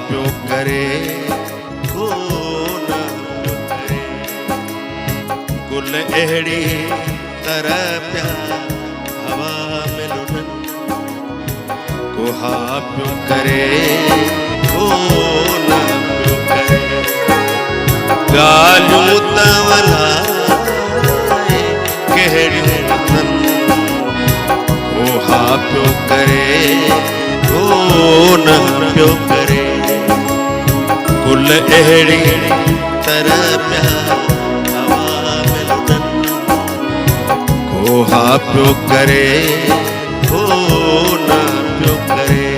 पियो करे को ना पियो करे। गुल अहिड़ी तरह पिया हवा में लुटन कोहा पियो करे को ना पियो करे। गालियूं तवला कहिड़ियूं अथन कोहा पियो करे को ना पियो करे। गुल अहिड़ी तरह पिया हवा में लुटन कोहा पियो करे को ना पियो करे।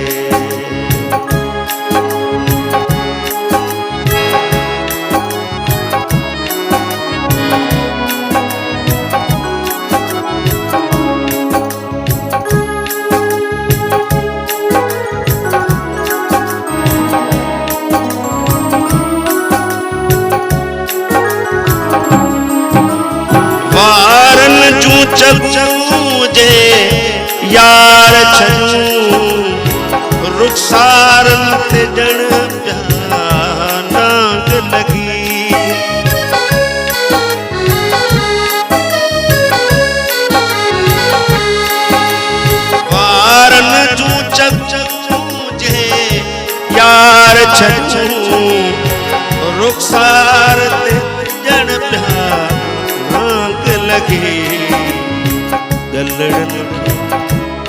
वारन जूं चलूं जे यार छूं रुखसारन ते जण पिया नांग लगी। वारन जूं चलूं जे यार छूं रुखसार ते जण पिया लगे। गलड़न खे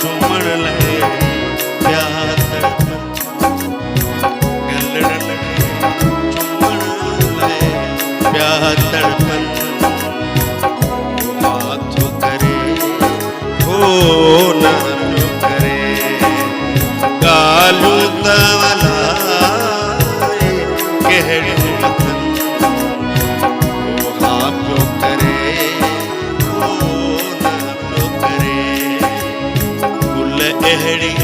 चुमण लाइ पिया तड़पन गलड़न खे चुमण लाइ पिया तड़पन हाथो करे हो ना पियो करे। गालियूं तवला कहिड़ियूं अथन कोहा पियो करे अहिड़ी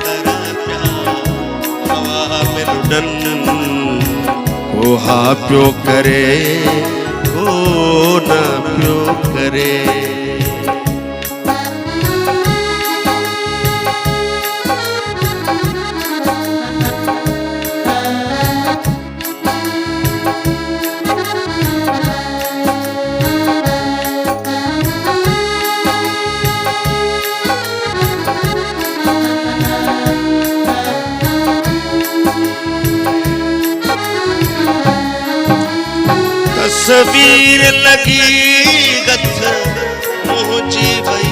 तरह पिया हवा में लुटन कोहा पियो करे को ना पियो करे। तस्वीर लगी गथ पहुंची वई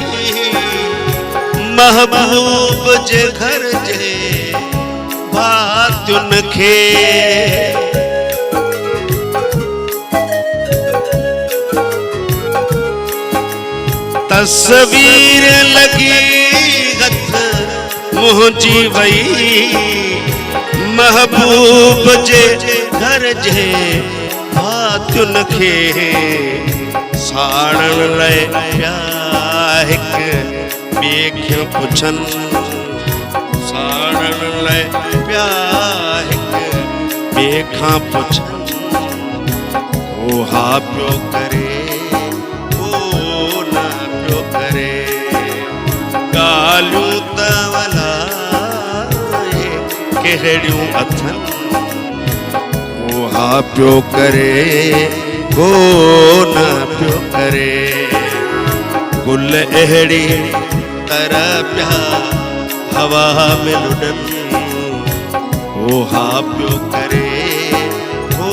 महबूब जे घर जे भातियुन खे। तस्वीर लगी गथ पहुंची वई महबूब जे घर जे भातियुन खे। साड़न लाइ पिया हिक ॿिए खे पुछन साड़न लाइ पिया हिक ॿिए खां पुछन कोहा पियो करे को ना पियो करे। गालियूं तवला कहिड़ियूं अथन कोहा पियो करे को ना पियो करे। गुल अहिड़ी तरह पिया हवा में लुटन कोहा पियो करे को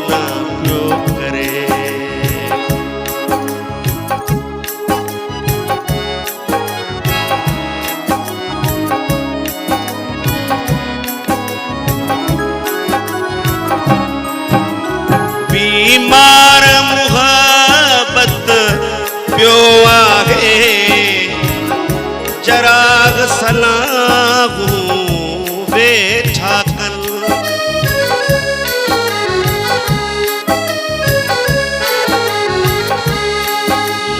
ना पियो करे। बीमार मुहब्बत पियो आहे चराग सलाहूं वेठा कन।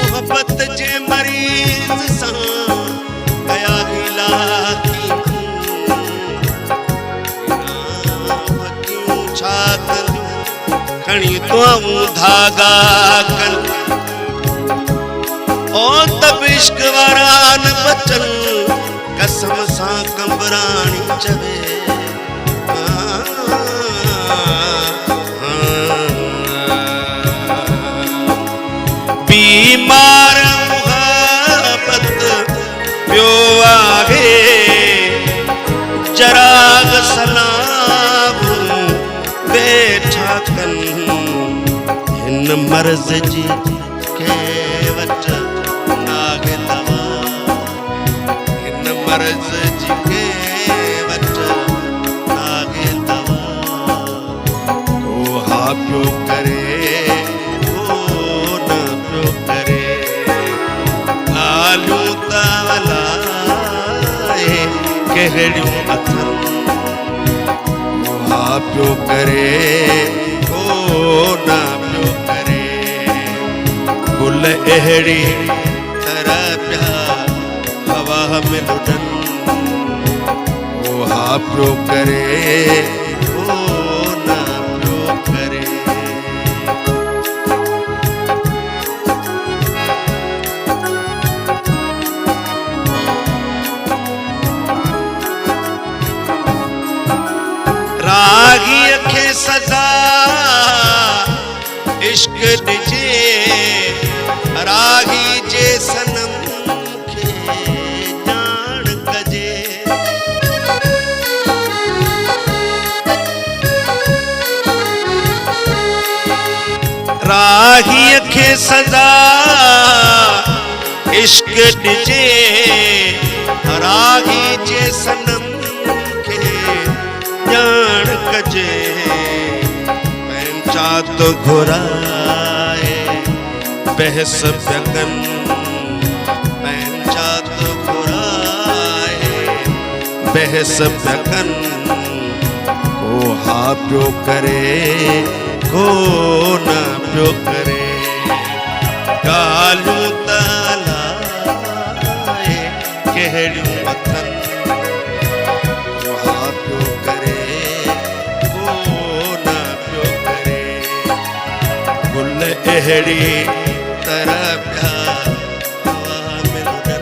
मुहब्बत जे मरीज़ सां कया इलाही छा कंदियूं खणी तूं धागा कन। ओ तब इश्क वारा न बचन कसम सां कंबराणी चवे मर्ज़ जी के वट नागे तवा हिन मर्ज़ जी के वट नागे तवा को हा पियो करे को न पियो करे लालू तावला कहिड़ियूं अथनि हा पियो करे को न पियो करे गुल अहिड़ी तरह पिया हवा में लुॾनि को हा पियो करे को न पियो करे रागीअ खे सदा इश्क ॾिजे रागी जे सनम खे ॼाण कजे रागीअ खे सदा इश्क ॾिजे रागी जे सनम ॼाण कजे पंहिंजा तो घुराए बहस पिया कनि पंहिंजा तो घुराए बहस पिया कनि को हा पियो करे को न पियो करे ॻाल्हियूं त अलाए कहिड़ियूं अथनि अहिड़ी तरह पिया हवा में लुॾनि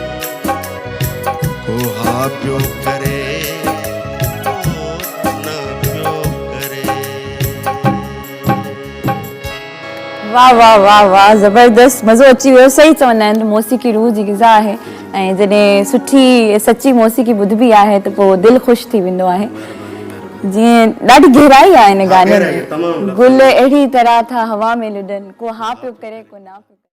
को हा पियो करे को न पियो करे वाह वाह वाह वाह ज़बरदस्त मज़ो अची वियो सही चवंदा आहिनि मौसीक़ी रूह जी ग़िज़ा आहे ऐं जॾहिं सुठी सची मौसीक़ी ॿुधबी आहे त पोइ दिलि ख़ुशि थी वेंदो आहे जीअं ॾाढी गहराई आहे हिन गाने में गुल अहिड़ी तरह था हवा में लुॾनि को हा पियो करे को ना पियो